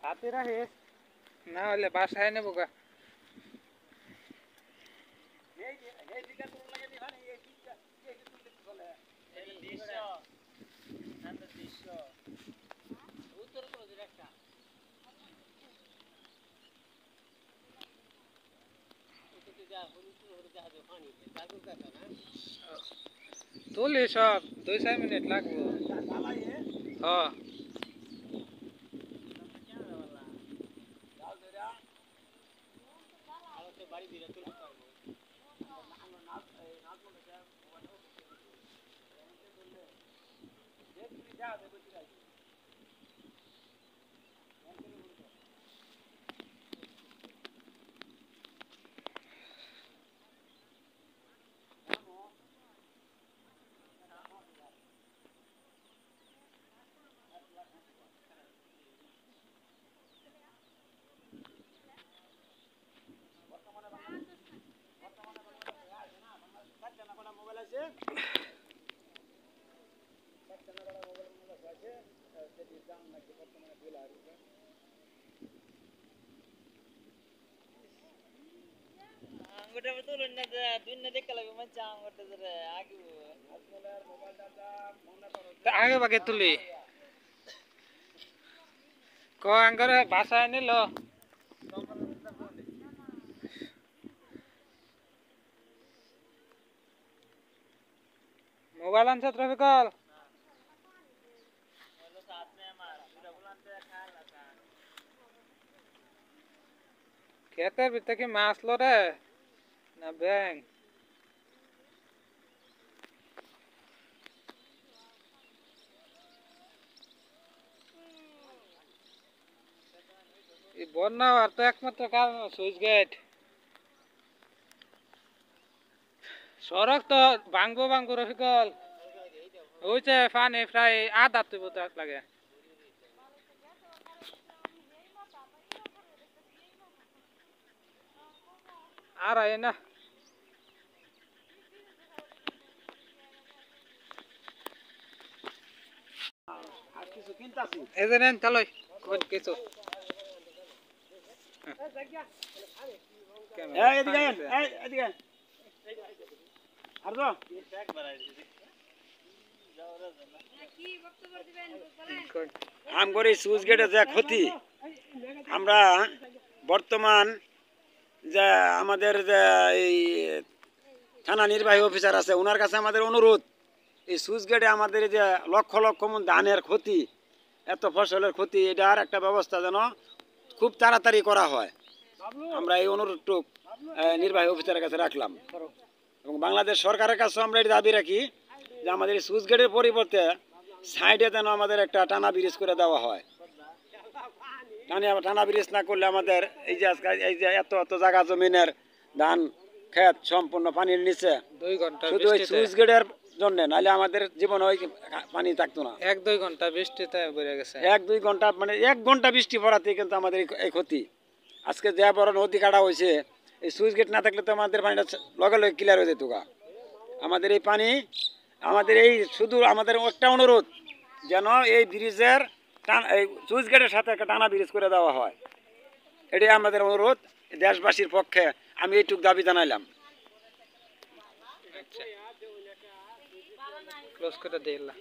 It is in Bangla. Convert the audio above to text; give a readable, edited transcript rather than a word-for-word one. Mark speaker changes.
Speaker 1: হাতে রাখিস না হলে বাসায় নেবো গা। তুলি সব 2-4 মিনিট লাগবো। হ্যাঁ আগে বাগে তুলি ক আঙ্গরে বাসায় নিল মোবাইল আনছে ট্রাফিকল ক্ষেতের ভিতরে কি মাছ লো রে না ব্যাং এই বন্যা আর তো একমাত্র কারণ সুইচ গেট সড়ক তো ভাঙবো রফিকল হয়েছে পানি প্রায় আধা তুই লাগে আর আয় না এই যে নেন চলো কিছু
Speaker 2: আমগরি সুইচ গেটে যে ক্ষতি আমরা বর্তমান যে আমাদের যে এই থানা নির্বাহী অফিসার আছে ওনার কাছে আমাদের অনুরোধ এই সুইচ গেটে আমাদের যে লক্ষ লক্ষ মন ধানের ক্ষতি এত ফসলের ক্ষতি এটার একটা ব্যবস্থা যেন খুব তাড়াতাড়ি করা হয় আমরা এই অনুরোধটুক নির্বাহী অফিসারের কাছে রাখলাম এবং বাংলাদেশ সরকারের কাছে আমরা এটা দাবি রাখি যে আমাদের এই সুইচ গেটের পরিবর্তে সাইডে যেন আমাদের একটা টানা ব্রিজ করে দেওয়া হয় টানা ব্রিজ না করলে আমাদের এই যে এত এত জায়গা জমিনের ধান ক্ষেত সম্পূর্ণ পানির নিচে
Speaker 1: 2 ঘন্টা
Speaker 2: শুধু ওই সুইচ গেটের জন্য নাহলে আমাদের জীবনে ওই পানি থাকতো না
Speaker 1: 1-2 ঘন্টা বৃষ্টিতে বেড়ে গেছে
Speaker 2: 1-2 ঘন্টা মানে 1 ঘন্টা বৃষ্টি পড়াতে কিন্তু আমাদের এই ক্ষতি আজকে যে বড় নদী কাটা হয়েছে এই সুইচ গেট না থাকলে তো আমাদের পানিটা লগে লগে ক্লিয়ার হয়ে যেত গা আমাদের এই পানি আমাদের এই শুধু আমাদের একটা অনুরোধ যেন এই ব্রিজের এই সুইচ গেটের সাথে একটা টানা ব্রিজ করে দেওয়া হয় এটাই আমাদের অনুরোধ দেশবাসীর পক্ষে আমি এইটুক দাবি জানাইলাম
Speaker 1: ক্লোজ করে দিলাম